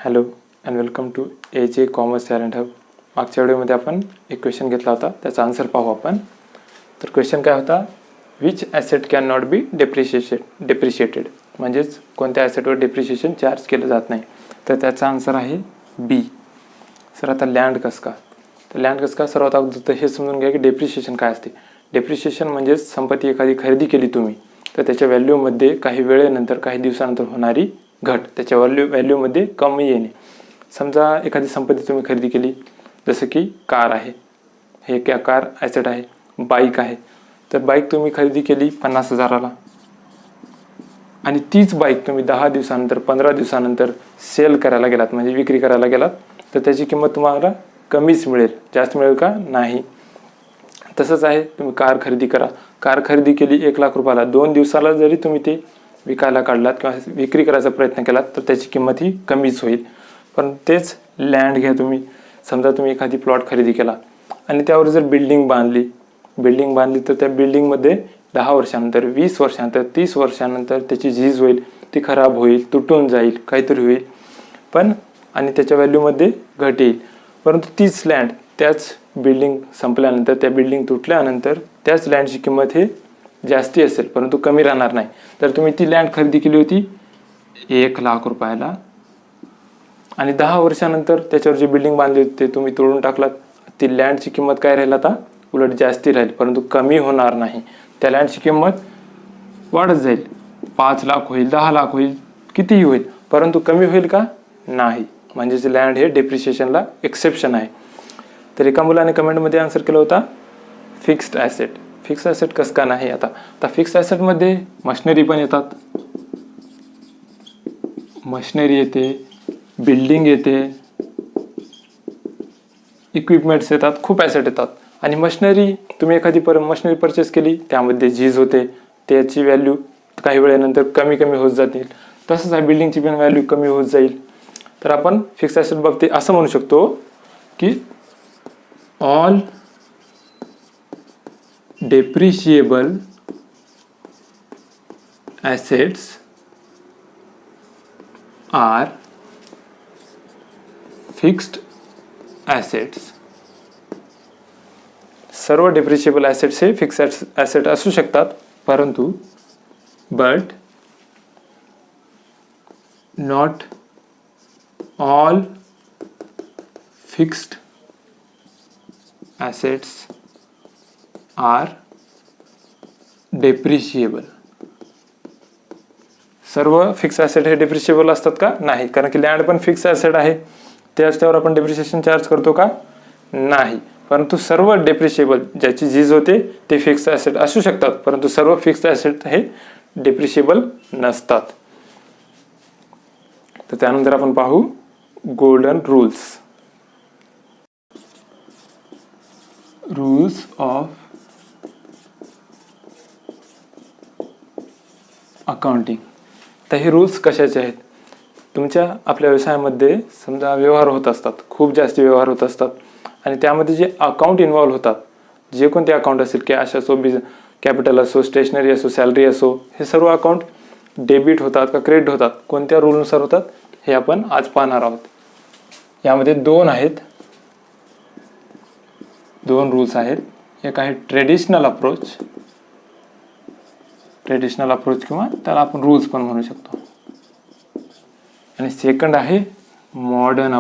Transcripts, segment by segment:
Hello and welcome to AJ commerce talent hub. मागच्या व्हिडिओमध्ये आपण एक क्वेश्चन घेतला होता, त्याचा आन्सर पाहू आपण. तर क्वेश्चन काय होता, which asset can not be depreciated, म्हणजेच कोणत्या ॲसेटवर डेप्रिशिएशन चार्ज केलं जात नाही. तर त्याचा आन्सर आहे बी. सर आता लँड कसं का, तर लँड कसं का, सर्वात अगोदर हे समजून घ्या की डेप्रिशिएशन काय असते. डेप्रिशिएशन म्हणजेच संपत्ती एखादी खरेदी केली तुम्ही, तर त्याच्या व्हॅल्यूमध्ये काही वेळेनंतर काही दिवसानंतर होणारी घट, त्याच्या व्हॅल्यूमध्ये कमी येणे. समजा एखादी संपत्ती तुम्ही खरेदी केली, जसं की कार आहे, हे क्या कार ॲसेट आहे. बाईक आहे, तर बाईक तुम्ही खरेदी केली 50,000ला आणि तीच बाईक तुम्ही 10 दिवसानंतर 15 दिवसानंतर सेल करायला गेलात, म्हणजे विक्री करायला गेलात, तर त्याची किंमत तुम्हाला कमीच मिळेल. जास्त मिळेल का, नाही. तसंच आहे, तुम्ही कार खरेदी करा, कार खरेदी केली 1,00,000 रुपयाला, 2 दिवसाला जरी तुम्ही ते विकायला काढलात किंवा विक्री करायचा प्रयत्न केलात, तर त्याची किंमत ही कमीच होईल. पण तेच लँड घ्या तुम्ही, समजा तुम्ही एखादी प्लॉट खरेदी केला आणि त्यावर जर बिल्डिंग बांधली तर त्या बिल्डिंगमध्ये 10 वर्षानंतर, 20 वर्षानंतर, 30 वर्षानंतर त्याची झीज होईल, ती खराब होईल, तुटून जाईल, काहीतरी होईल, पण आणि त्याच्या व्हॅल्यूमध्ये घट येईल. परंतु तीच लँड त्याच बिल्डिंग संपल्यानंतर, त्या बिल्डिंग तुटल्यानंतर त्याच लँडची किंमत हे जास्ती असेल, परंतु कमी राहणार नाही. तर तुम्ही ती लँड खरेदी केली होती 1,00,000 रुपयाला आणि 10 वर्षानंतर त्याच्यावर जे बिल्डिंग बांधली होती ते तुम्ही तोडून टाकलात, ती लँडची किंमत काय राहील, आता उलट जास्ती राहील, परंतु कमी होणार नाही. त्या लँडची किंमत वाढत जाईल, 5,00,000 होईल, 10,00,000 होईल, कितीही होईल, परंतु कमी होईल का, नाही. म्हणजेच लँड हे डेप्रिशिएशनला एक्सेप्शन आहे. तर एका मुलाने कमेंटमध्ये आन्सर केला होता फिक्स्ड ॲसेट. फिक्स्ड ॲसेट कसं का नाही. आता फिक्स्ड ॲसेटमध्ये मशिनरी पण येतात, मशिनरी येते, बिल्डिंग येते, इक्विपमेंट्स येतात, खूप ॲसेट येतात. आणि मशिनरी तुम्ही एखादी मशिनरी परचेस केली, त्यामध्ये झीज होते, त्याची व्हॅल्यू काही वेळेनंतर कमी होत जातील. तसंच आहे, बिल्डिंगची पण व्हॅल्यू कमी होत जाईल. तर आपण फिक्स्ड ॲसेट बाबतीत असं म्हणू शकतो की all depreciable assets are fixed assets. सर्व डेप्रिशिएबल ॲसेट्स हे फिक्स ॲसेट असू शकतात, परंतु but not all fixed assets are depreciable. सर्व फिक्स ॲसेट हे डेप्रिशिएबल असतात का, नाही. कारण की लँड पण फिक्स ॲसेट आहे, त्याच्यावर आपण डेप्रिशिएशन चार्ज करतो का, नाही. परंतु सर्व डेप्रिशिएबल, ज्याची झीज होते ते फिक्स ॲसेट असू शकतात, परंतु सर्व फिक्स ॲसेट हे डेप्रिशिएबल नसतात. तर त्यानंतर आपण पाहू गोल्डन रूल्स ऑफ अकाउंटिंग. तर हे रूल्स कशाचे आहेत. आपल्या व्यवसायामध्ये समजा व्यवहार होत असतात, खूप जास्त व्यवहार होत असतात, आणि त्यामध्ये जे अकाउंट इन्व्हॉल्व होतात, जे कोणते अकाउंट असेल, कॅश असो, कॅपिटल असो, स्टेशनरी असो, सॅलरी असो, हे सर्व अकाउंट डेबिट होतात का क्रेडिट होतात, कोणत्या रूलनुसार होतात, हे आपण आज पाहणार आहोत. यामध्ये दोन रूल्स आहेत. एक आहे ट्रेडिशनल अप्रोच किंवा त्याला आपण रूल्स पण म्हणू शकतो, आणि सेकंड आहे मॉडर्न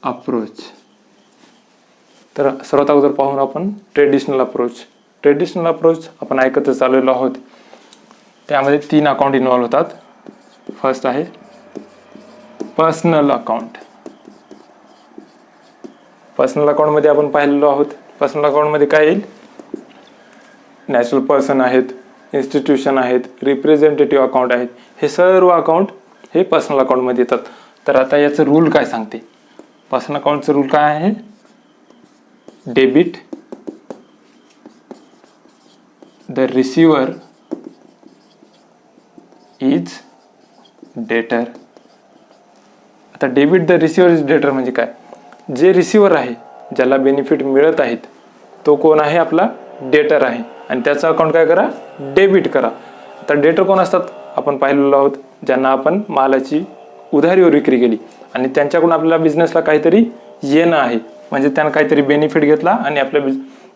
अप्रोच. तर सर्वात अगोदर पाहून आपण ट्रेडिशनल अप्रोच आपण ऐकतच चाललेलो आहोत. त्यामध्ये 3 अकाउंट इन्व्हॉल्व होतात. फर्स्ट आहे पर्सनल अकाउंट. पर्सनल अकाउंटमध्ये आपण पाहिलेलो आहोत. पर्सनल अकाउंटमध्ये काय येईल, नॅचरल पर्सन आहेत, इन्स्टिट्यूशन आहेत, रिप्रेझेंटेटिव्ह अकाउंट आहेत, हे सर्व अकाउंट हे पर्सनल अकाउंटमध्ये येतात. तर आता याचं रूल काय सांगते, पर्सनल अकाउंटचं रूल काय आहे, डेबिट द रिसिव्हर इज डेटर. आता डेबिट द रिसिव्हर इज डेटर म्हणजे काय, जे रिसिव्हर आहे, ज्याला बेनिफिट मिळत आहेत, तो कोण आहे, आपला डेटर आहे, आणि त्याचं अकाउंट काय करा, डेबिट करा. आता डेटर कोण असतात, आपण पाहिलेलो आहोत, ज्यांना आपण मालाची उधारीवर विक्री केली आणि त्यांच्याकडून आपल्याला बिझनेसला काहीतरी येणं आहे, म्हणजे त्यांना काहीतरी बेनिफिट घेतला आणि आपल्या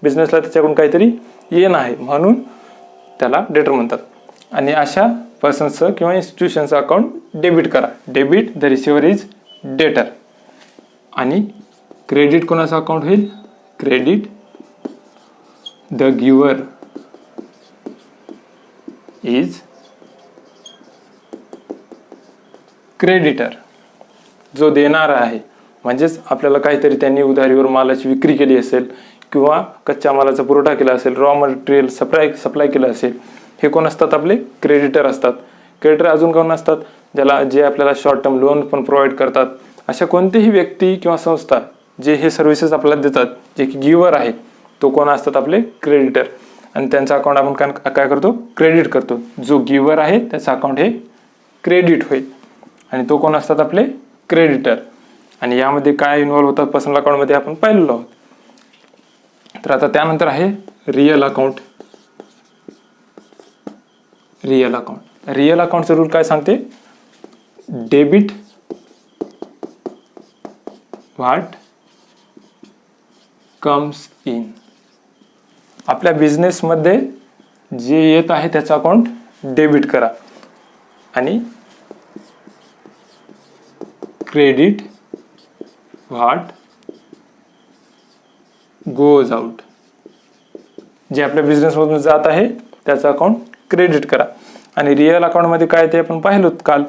बिझनेसला त्याच्याकडून काहीतरी येणं आहे, म्हणून त्याला डेटर म्हणतात. आणि अशा पर्सनचं किंवा इन्स्टिट्यूशनचं अकाउंट डेबिट करा. डेबिट द रिसिव्हर इज डेटर. आणि क्रेडिट कोणाचं अकाउंट होईल, credit the giver is creditor. जो देणारा आहे, म्हणजेच आपल्याला काहीतरी त्यांनी उधारीवर मालाची विक्री केली असेल किंवा कच्च्या मालाचा पुरवठा केला असेल, रॉ मटेरियल सप्लाय केलं असेल, हे कोण असतात, आपले क्रेडिटर असतात. क्रेडिटर अजून कोण असतात, जे आपल्याला शॉर्ट टर्म लोन पण प्रोव्हाइड करतात. अशा कोणतीही व्यक्ती किंवा संस्था जे हे सर्व्हिसेस आपल्याला देतात, जे की गिव्हर आहे, तो कोण असतात, आपले क्रेडिटर. आणि त्यांचा अकाउंट आपण काय करतो, क्रेडिट करतो. जो गिव्हर आहे त्याचं अकाउंट हे क्रेडिट होईल आणि तो कोण असतात, आपले क्रेडिटर. आणि यामध्ये काय इन्व्हॉल्व्ह होतात पर्सनल अकाउंटमध्ये आपण पाहिलेलो आहोत. तर आता त्यानंतर आहे real account. Real account. Real अकाउंटचा रूल काय सांगते, डेबिट व्हॉट कम्स इन. आपल्या बिझनेसमध्ये जे येत आहे त्याचं अकाउंट डेबिट करा आणि क्रेडिट व्हॉट गोज आउट. जे आपल्या बिझनेसमधून जात आहे त्याचं अकाउंट क्रेडिट करा. आणि रिअल अकाउंटमध्ये काय ते आपण पाहिलो काल,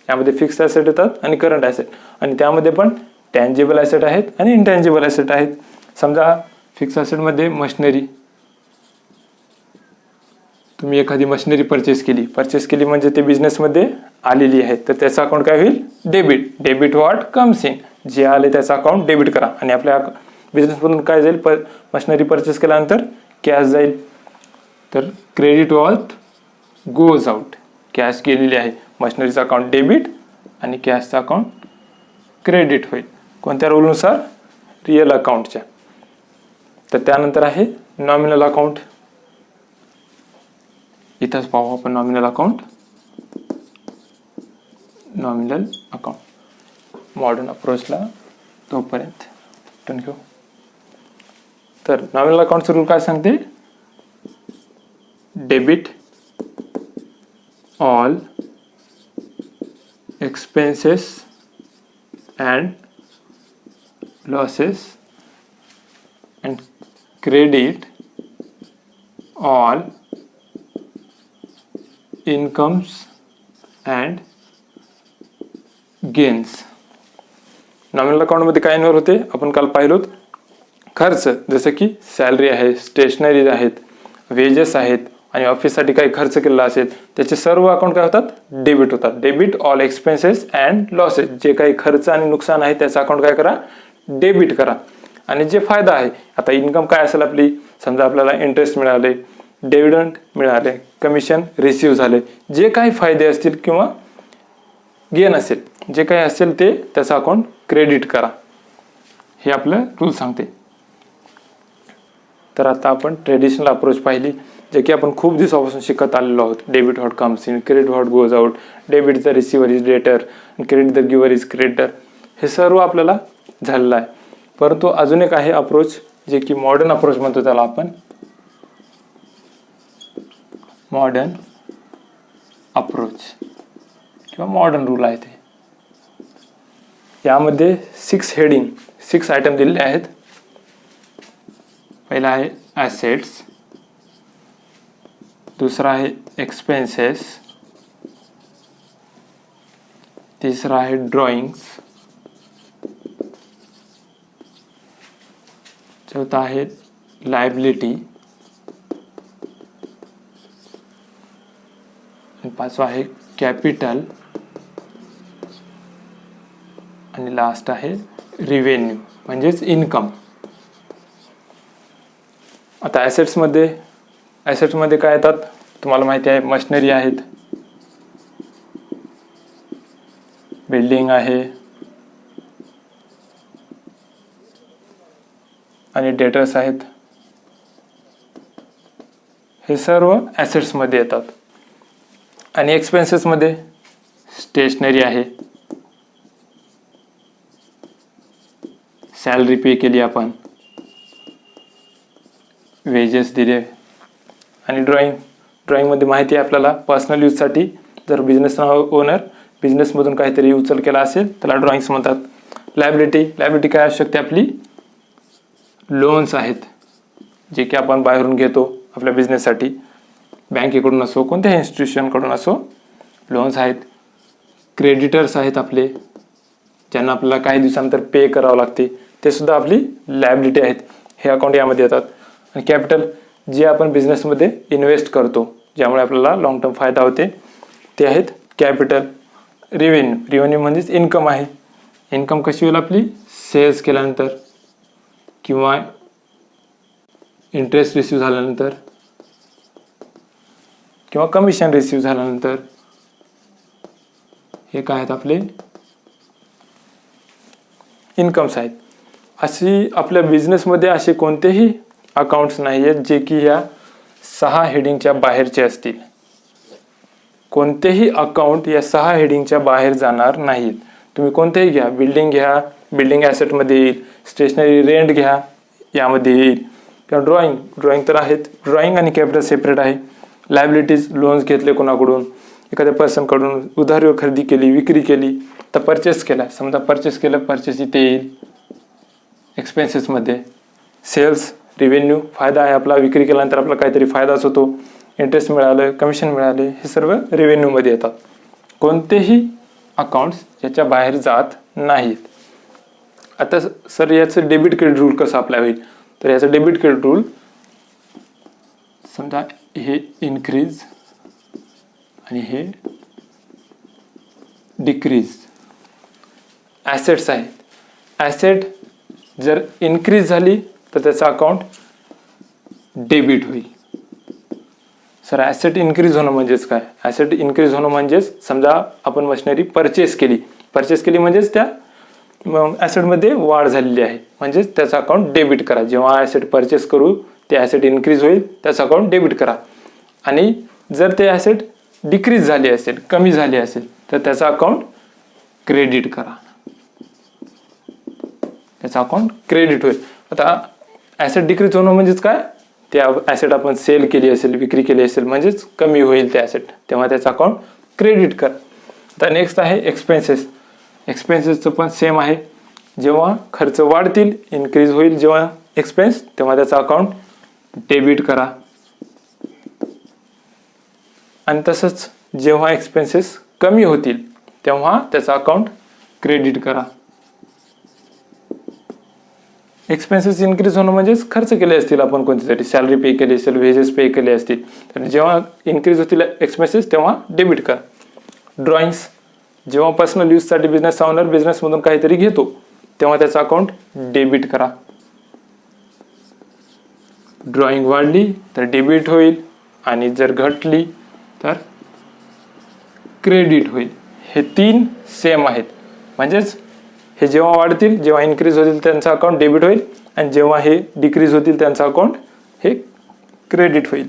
यामध्ये फिक्स ॲसेट येतात आणि करंट ॲसेट, आणि त्यामध्ये पण टँजिबल ॲसेट आहेत आणि इनटँजिबल ॲसेट आहेत. समजा फिक्स ॲसेटमध्ये मशिनरी, तुम्ही एखादी मशिनरी परचेस केली म्हणजे ते बिझनेसमध्ये आलेली आहे, तर त्याचं अकाउंट काय होईल, debit. Debit what comes in. जे आले त्याचं अकाउंट डेबिट करा. आणि आपल्या बिझनेसमधून काय जाईल, मशिनरी परचेस केल्यानंतर कॅश जाईल, तर credit what goes out. Cash गेलेली आहे, मशिनरीचं अकाउंट डेबिट आणि कॅशचं अकाउंट क्रेडिट होईल. कोणत्या रूलनुसार, रिअल अकाउंटच्या. तर त्यानंतर आहे नॉमिनल अकाउंट. इथंच पाहू आपण nominal account. Nominal account modern अप्रोचला तोपर्यंत टन घेऊ. तर नॉमिनल अकाउंटचं रूल काय सांगते, debit all expenses and losses and credit all incomes and gains. Nominal अकाउंटमध्ये काय इन्व्हॉल्व होते, आपण काल पाहिलोत. खर्च, जसं की सॅलरी आहे, स्टेशनरीज आहेत, वेजेस आहेत आणि ऑफिससाठी काही खर्च केलेला असेल, त्याचे सर्व अकाउंट काय होतात, डेबिट होतात. Debit all expenses and losses. जे काही खर्च आणि नुकसान आहे त्याचं अकाउंट काय करा, डेबिट करा. आणि जे फायदा आहे, आता इन्कम काय असेल आपली, समजा आपल्याला इंटरेस्ट मिळाले, डिव्हिडंड मिळाले, कमिशन रिसिव्ह झाले, जे काही फायदे असतील किंवा गेन असेल, जे काही असेल ते त्याचं अकाउंट क्रेडिट करा. हे आपलं रूल सांगते. तर आता आपण ट्रेडिशनल अप्रोच पाहिली, जे की आपण खूप दिवसापासून शिकत आलेलो आहोत. Debit what comes in, credit what goes out, debit the receiver is debtor, credit the giver is creditor. हे सर्व आपल्याला झालेलं आहे. परंतु अजून एक आहे अप्रोच, जे की मॉडर्न अप्रोच म्हणतो त्याला आपण. मॉडर्न अप्रोच किंवा मॉडर्न रूल आहे ते. यामध्ये 6 आयटम दिलेले आहेत. पहिला आहे ॲसेट्स, दुसरा आहे एक्सपेन्सेस, तिसरा आहे ड्रॉइंग्स, चौथा आहे लायबिलिटी, पाचवा आहे कॅपिटल आणि लास्ट आहे रिव्हेन्यू म्हणजेच इन्कम. आता ॲसेट्समध्ये काय येतात तुम्हाला माहिती आहे, मशिनरी आहेत, बिल्डिंग आहे आणि डेटर्स आहेत. हे सर्व ॲसेट्समध्ये येतात. आणि एक्सपेन्सेसमध्ये स्टेशनरी आहे, सॅलरी पे केली आपण, वेजेस दिले, आणि ड्रॉइंगमध्ये माहिती आहे आपल्याला पर्सनल यूजसाठी. जर बिझनेस ओनर बिझनेसमधून काहीतरी उचल केला असेल त्याला ड्रॉइंग्स म्हणतात. लायबिलिटी काय असू शकते आपली? लोन्स आहेत जे की आपण बाहेरून घेतो आपल्या बिझनेससाठी, बँकेकडून असो कोणत्याही इन्स्टिट्यूशनकडून असो लोन्स आहेत. क्रेडिटर्स आहेत आपले, ज्यांना आपल्याला काही दिवसानंतर पे करावं लागते, ते सुद्धा आपली लायबिलिटी आहेत, हे अकाउंट यामध्ये येतात. आणि कॅपिटल जे आपण बिझनेसमध्ये इन्व्हेस्ट करतो ज्यामुळे आपल्याला लॉंग टर्म फायदा होते ते आहेत कॅपिटल. रेव्हेन्यू म्हणजेच इन्कम आहे. इन्कम कशी होईल आपली? सेल्स केल्यानंतर किंवा इंटरेस्ट रिसिव्ह झाल्यानंतर किंवा कमिशन रिसिव्ह झाल्यानंतर. हे काय आहेत आपले? इन्कम्स आहेत. अशी आपल्या बिझनेसमध्ये असे कोणतेही अकाउंट्स नाही आहेत जे की या 6 हेडिंगच्या बाहेरचे असतील. कोणतेही अकाउंट या 6 हेडिंगच्या बाहेर जाणार नाहीत. तुम्ही कोणतेही घ्या, बिल्डिंग ॲसेटमध्ये येईल, स्टेशनरी रेंट घ्या यामध्ये येईल, किंवा ड्रॉइंग तर आहेत. ड्रॉइंग आणि कॅपिटल सेपरेट आहे. लायबिलिटीज लोन्स घेतले कोणाकडून, एखाद्या पर्सनकडून, उधारीवर खरेदी केली, विक्री केली, तर परचेस केला, समजा परचेस केलं, परचेस इथे येईल एक्सपेन्सेसमध्ये. सेल्स रेव्हेन्यू फायदा आहे आपला, विक्री केल्यानंतर आपला काहीतरी फायदाच होतो, इंटरेस्ट मिळालं, कमिशन मिळाले, हे सर्व रेव्हेन्यूमध्ये येतात. कोणतेही अकाउंट्स याच्या बाहेर जात नाहीत. आता सर याचं डेबिट क्रेडिट रूल कसं अप्लाय होईल? तर याचं डेबिट क्रेडिट रूल, समजा हे इन्क्रीज आणि हे डिक्रीज ॲसेट्स आहेत. ॲसेट जर इन्क्रीज झाली तर त्याचं अकाउंट डेबिट होईल. सर ॲसेट इन्क्रीज होणं म्हणजेच काय? ॲसेट इन्क्रीज होणं म्हणजेच समजा आपण मशिनरी परचेस केली म्हणजेच त्या ॲसेटमध्ये वाढ झालेली आहे, म्हणजेच त्याचं अकाउंट डेबिट करा. जेव्हा ॲसेट परचेस करू ते ॲसेट इन्क्रीज होईल, त्याचं अकाउंट डेबिट करा. आणि जर ते ॲसेट डिक्रीज झाली असेल, कमी झाली असेल, तर त्याचं अकाउंट क्रेडिट करा, त्याचं अकाउंट क्रेडिट होईल. आता ॲसेट डिक्रीज होणं म्हणजेच काय? त्या ॲसेट आपण सेल केली असेल, विक्री केली असेल, म्हणजेच कमी होईल ते ॲसेट, तेव्हा त्याचं अकाउंट क्रेडिट कर. आता नेक्स्ट आहे एक्सपेन्सेसचं पण सेम आहे. जेव्हा खर्च वाढतील, इन्क्रीज होईल जेव्हा एक्सपेन्स, तेव्हा त्याचं अकाउंट डेबिट करा. आणि तसंच जेव्हा एक्सपेन्सेस कमी होतील तेव्हा त्याचं अकाउंट क्रेडिट करा. एक्सपेन्सेस इन्क्रीज होणं म्हणजेच खर्च केले असतील आपण कोणत्यासाठी, सॅलरी पे केली असेल, वेजेस पे केले असतील, तर जेव्हा इन्क्रीज होतील एक्सपेन्सेस तेव्हा डेबिट करा. ड्रॉइंग्स जेव्हा पर्सनल यूजसाठी बिझनेस ओनर बिझनेसमधून काहीतरी घेतो तेव्हा त्याचं अकाउंट डेबिट करा. ड्रॉइंग वाढली तर डेबिट होईल आणि जर घटली तर क्रेडिट होईल. हे 3 सेम आहेत. म्हणजेच हे जेव्हा वाढतील, जेव्हा इन्क्रीज होतील त्यांचं अकाउंट डेबिट होईल, आणि जेव्हा हे डिक्रीज होतील त्यांचं अकाउंट हे क्रेडिट होईल.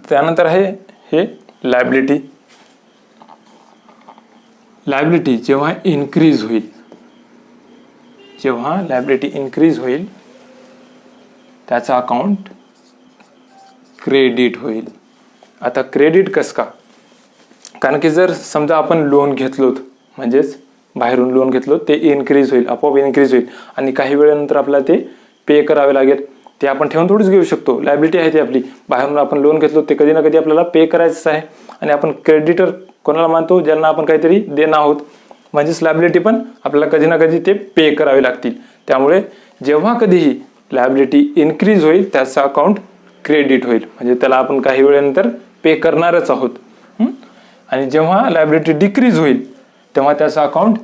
त्यानंतर आहे हे लायबिलिटी जेव्हा इन्क्रीज होईल त्याचं अकाउंट क्रेडिट होईल. आता क्रेडिट कसं का? कारण की जर समजा आपण लोन घेतलोत, म्हणजेच बाहेरून लोन घेतलो, ते इन्क्रीज होईल, आपोआप इन्क्रीज होईल, आणि काही वेळेनंतर आपल्याला ते पे करावे लागेल. ते आपण ठेवून थोडीच घेऊ शकतो, लायबिलिटी आहे ती आपली. बाहेरून आपण लोन घेतलो ते कधी ना कधी आपल्याला पे करायचं आहे, आणि आपण क्रेडिटर कोणाला मानतो? ज्यांना आपण काहीतरी देणार आहोत, म्हणजेच लायबिलिटी पण आपल्याला कधी ना कधी ते पे करावे लागतील. त्यामुळे जेव्हा कधीही लायबिलिटी इन्क्रीज होईल त्याचं अकाउंट क्रेडिट होईल, म्हणजे त्याला आपण काही वेळेनंतर पे करणारच आहोत. आणि जेव्हा लायबिलिटी डिक्रीज होईल तेव्हा त्याचं अकाउंट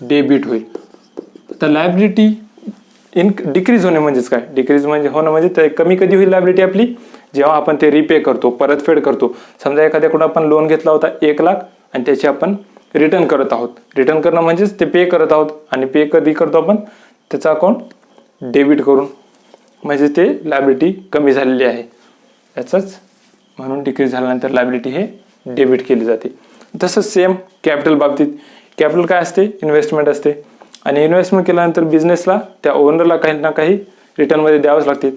डेबिट होईल. तर लायबिलिटी डिक्रीज होणे म्हणजेच काय? डिक्रीज म्हणजे होणं म्हणजे ते कमी कधी होईल लायबिलिटी आपली? जेव्हा आपण ते रिपे करतो, परतफेड करतो. समजा एखाद्याकडून आपण लोन घेतला होता 1 लाख आणि त्याची आपण रिटर्न करत आहोत. रिटर्न करणं म्हणजेच ते पे करत आहोत, आणि पे कधी करतो आपण? त्याचं अकाउंट डेबिट करून, म्हणजे ते लायबिलिटी कमी झालेली आहे याचंच म्हणून डिक्रीज झाल्यानंतर लायबिलिटी हे डेबिट केली जाते. तसंच सेम कॅपिटल बाबतीत, कॅपिटल काय असते, इन्व्हेस्टमेंट असते आणि इन्व्हेस्टमेंट केल्यानंतर बिझनेसला त्या ओनरला काही ना काही रिटर्नमध्ये द्यावंच लागते.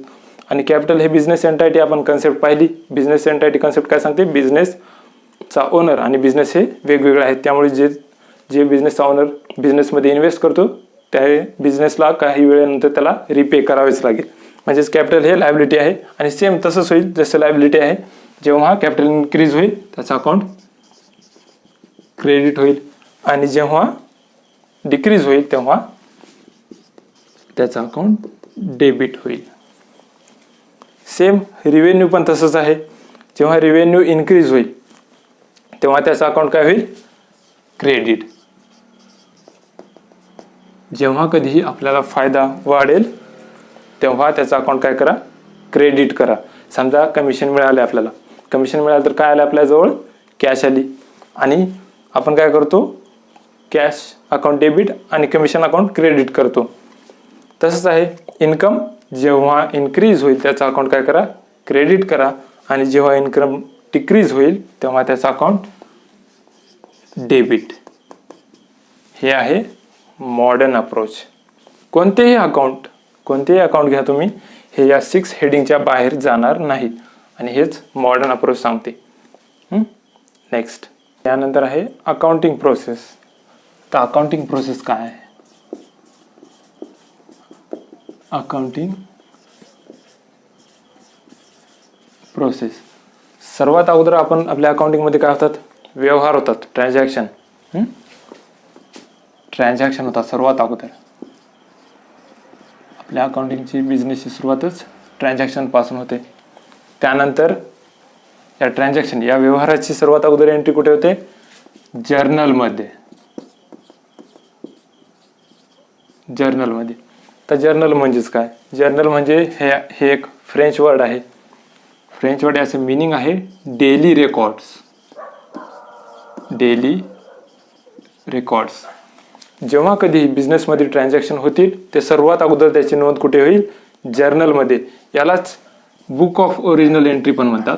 आणि कॅपिटल हे बिझनेस एंटायटी आपण कन्सेप्ट पाहिली. बिझनेस एंटायटी कन्सेप्ट काय सांगते, बिझनेसचा ओनर आणि बिझनेस हे वेगवेगळे आहेत. त्यामुळे जे बिझनेसचा ओनर बिझनेसमध्ये इन्व्हेस्ट करतो त्या बिझनेसला काही वेळेनंतर त्याला रिपे करावेच लागेल. म्हणजेच कॅपिटल हे लायबिलिटी आहे. आणि सेम तसंच होईल जसं लायबिलिटी आहे, जेव्हा कॅपिटल इन्क्रीज होईल त्याचा अकाउंट क्रेडिट होईल आणि जेव्हा डिक्रीज होईल तेव्हा त्याचा अकाउंट डेबिट होईल. सेम रिव्हेन्यू पण तसंच आहे. जेव्हा रिव्हेन्यू इन्क्रीज होईल तेव्हा त्याचा अकाउंट काय होईल, क्रेडिट. जेव्हा कधीही आपल्याला फायदा वाढेल तेव्हा त्याचा अकाउंट काय करा, क्रेडिट करा. समजा कमिशन मिळाले, आपल्याला कमिशन मिळालं तर काय आलं, आपल्याजवळ कॅश आली आणि आपण काय करतो, कॅश अकाउंट डेबिट आणि कमिशन अकाउंट क्रेडिट करतो. तसंच आहे इन्कम, जेव्हा इन्क्रीज होईल त्याचा अकाउंट काय करा, क्रेडिट करा आणि जेव्हा इन्कम डिक्रीज होईल तेव्हा त्याचा अकाउंट डेबिट. हे आहे मॉडर्न अप्रोच. कोणतेही अकाउंट घ्या तुम्ही, हे या 6 हेडिंगच्या बाहेर जाणार नाहीत आणि हेच मॉडर्न अप्रोच सांगते. नेक्स्ट त्यानंतर आहे अकाउंटिंग प्रोसेस. तर अकाउंटिंग प्रोसेस काय आहे, अकाउंटिंग प्रोसेस सर्वात अगोदर आपण आपल्या अकाउंटिंगमध्ये काय होतात, व्यवहार होतात, ट्रान्झॅक्शन होतात. सर्वात अगोदर आपल्या अकाउंटिंगची बिझनेसची सुरुवातच ट्रान्झॅक्शन पासून होते. त्यानंतर या ट्रान्झॅक्शन या व्यवहाराची सर्वात अगोदर एंट्री कुठे होते, जर्नलमध्ये. तर जर्नल म्हणजेच काय, जर्नल म्हणजे हे एक फ्रेंच वर्ड आहे. फ्रेंच वर्ड याचं मिनिंग आहे डेली रेकॉर्ड्स. जेव्हा कधी बिझनेसमध्ये ट्रान्झॅक्शन होतील ते सर्वात अगोदर त्याची नोंद कुठे होईल, जर्नलमध्ये. यालाच बुक ऑफ ओरिजिनल एंट्री पण म्हणतात.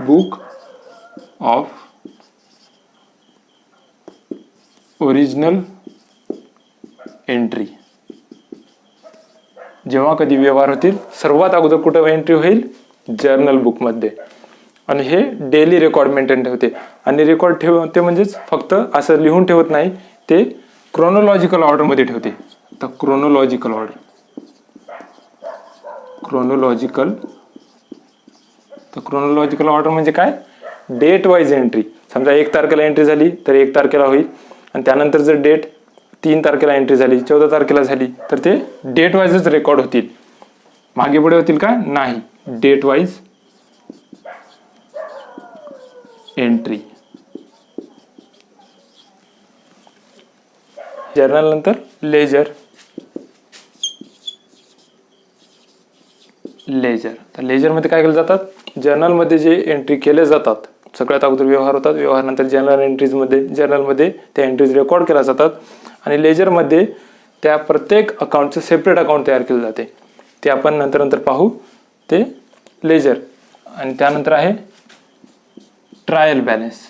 Book of original entry. जेव्हा कधी व्यवहार होतील सर्वात अगोदर कुठे एंट्री होईल, जर्नल बुकमध्ये. आणि हे डेली रेकॉर्ड मेंटेन ठेवते. आणि रेकॉर्ड ठेवते म्हणजेच फक्त असं लिहून ठेवत नाही, ते क्रोनोलॉजिकल ऑर्डरमध्ये ठेवते. तर क्रोनोलॉजिकल ऑर्डर म्हणजे काय, डेट वाईज एंट्री. समजा 1 तारखेला एंट्री झाली तर 1 तारखेला होईल आणि त्यानंतर जर डेट 3 तारखेला एंट्री झाली, 14 तारखेला झाली तर ते डेट वाईजच रेकॉर्ड होतील. मागे पुढे होतील का, नाही, डेट वाईज एंट्री. जर्नल नंतर लेजर. तर लेजरमध्ये काय केलं जातात, जर्नलमध्ये जे एंट्री केले जातात, सगळ्यात अगोदर व्यवहार होतात, व्यवहारानंतर जर्नलमध्ये त्या एंट्रीज रेकॉर्ड केल्या जातात आणि लेजरमध्ये त्या प्रत्येक अकाउंटचं सेपरेट अकाउंट तयार केलं जाते. ते आपण नंतर पाहू, ते लेजर. आणि त्यानंतर आहे ट्रायल बॅलन्स.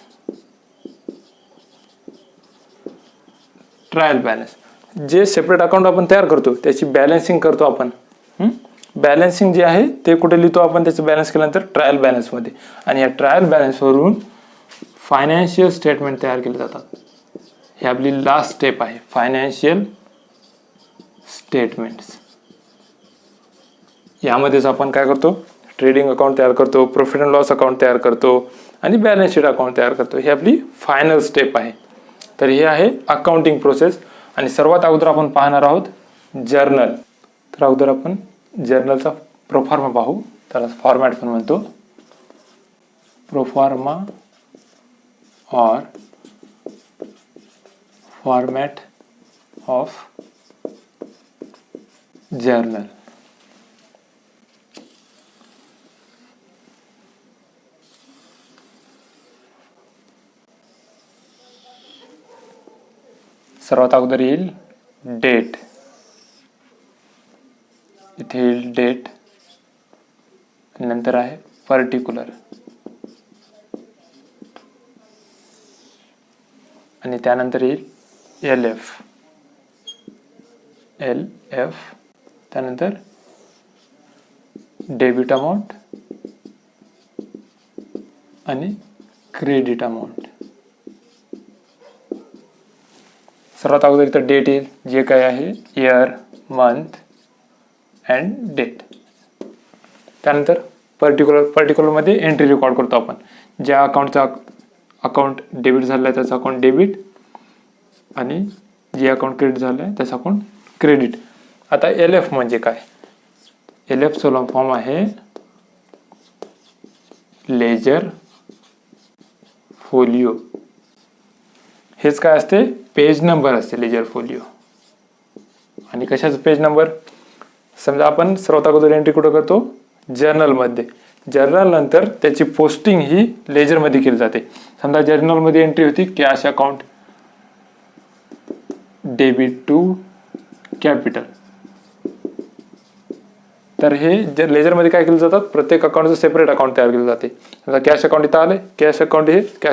जे सेपरेट अकाउंट आपण तयार करतो त्याची बॅलन्सिंग करतो आपण. बॅलन्सिंग जे आहे ते कुठे लिहितो आपण, त्याचं बॅलन्स केल्यानंतर ट्रायल बॅलन्समध्ये. आणि या ट्रायल बॅलन्सवरून फायनान्शियल स्टेटमेंट तयार केले जातात. ही आपली लास्ट स्टेप आहे, फायनान्शियल स्टेटमेंट्स. यामध्येच आपण काय करतो, ट्रेडिंग अकाउंट तयार करतो, प्रॉफिट अँड लॉस अकाउंट तयार करतो आणि बॅलन्स शीट अकाउंट तयार करतो. ही आपली फायनल स्टेप आहे. तर हे आहे अकाउंटिंग प्रोसेस. आणि सर्वात अगोदर आपण पाहणार आहोत जर्नल. तर अगोदर आपण जर्नलचा प्रोफॉर्मा पाहू, त्याला फॉर्मॅट पण म्हणतो. प्रोफॉर्मा और फॉर्मॅट ऑफ जर्नल. सर्वात अगोदर येईल डेट. इथे येईल डेट. नंतर आहे पर्टिक्युलर. आणि त्यानंतर येईल LF, त्यानंतर डेबिट अमाऊंट आणि क्रेडिट अमाऊंट. सर्वात अगोदर इथं डेट येईल, जे काय आहे इयर, मंथ अँड डेट. त्यानंतर पर्टिक्युलरमध्ये एंट्री रेकॉर्ड करतो आपण. ज्या अकाउंट डेबिट झालं आहे त्याचं अकाउंट डेबिट आणि जे अकाउंट क्रेडिट झालं आहे त्याचं अकाउंट क्रेडिट. आता LF म्हणजे काय? LF चा फॉर्म आहे लेजर फोलिओ. हेच काय असते? पेज नंबर असते लेजर फोलिओ. आणि कशाचं पेज नंबर? समजा आपण सर्वात अगोदर एंट्री कुठं करतो? जर्नलमध्ये. जर्नल नंतर त्याची पोस्टिंग ही लेजरमध्ये केली जाते. समजा जर्नलमध्ये एंट्री होती cash account debit to capital. तर हे लेजरमध्ये काय केलं जातात? प्रत्येक अकाउंटचं सेपरेट अकाउंट तयार केलं जाते. समजा कॅश अकाउंट इथं आले, कॅश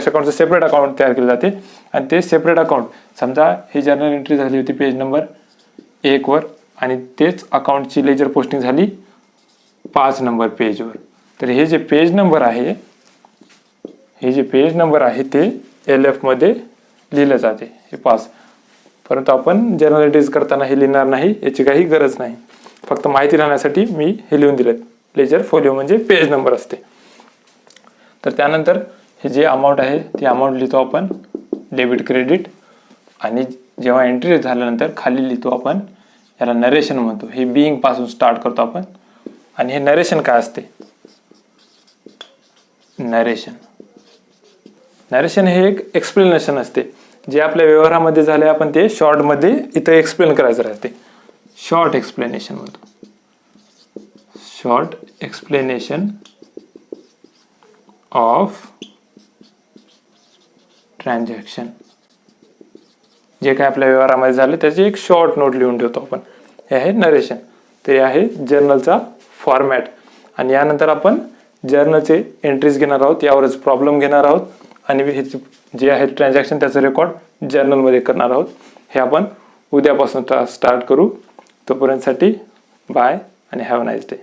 अकाउंटचं सेपरेट अकाउंट तयार केलं जाते. आणि ते सेपरेट अकाउंट समजा ही जर्नल एंट्री झाली होती पेज नंबर 1 वर आणि तेच अकाउंटची लेजर पोस्टिंग झाली 5 नंबर पेजवर. तर हे जे पेज नंबर आहे ते LF मध्ये लिहिलं जाते, हे 5. परंतु आपण जर्नल एंट्रीज करताना हे लिहिणार नाही, याची काही गरज नाही. फक्त माहिती राहण्यासाठी मी हे लिहून दिलं. लेजर फोलिओ म्हणजे पेज नंबर असते. तर त्यानंतर हे जे अमाऊंट आहे ती अमाऊंट लिहितो आपण डेबिट क्रेडिट. आणि जेव्हा एंट्री झाल्यानंतर खाली लिहितो आपण, याला नरेशन म्हणतो. हे बिईंग पासून स्टार्ट करतो आपण. आणि हे नरेशन काय असते? नरेशन हे एक एक्सप्लेनेशन असते. जे आपल्या व्यवहारामध्ये झाले आपण ते शॉर्टमध्ये इथं एक्सप्लेन करायचं राहते. शॉर्ट एक्सप्लेनेशन म्हणतो. Short explanation of transaction. जे काय आपल्या व्यवहारामध्ये झाले त्याची एक शॉर्ट नोट लिहून ठेवतो आपण. हे आहे नरेशन. ते आहे जर्नलचा फॉर्मॅट. आणि यानंतर आपण जर्नलचे एंट्रीज घेणार आहोत, यावरच प्रॉब्लेम घेणार आहोत. आणि हे जे आहे ट्रान्झॅक्शन त्याचं रेकॉर्ड जर्नलमध्ये करणार आहोत. हे आपण उद्यापासून स्टार्ट करू. तोपर्यंतसाठी बाय आणि हॅव अ नाईस डे.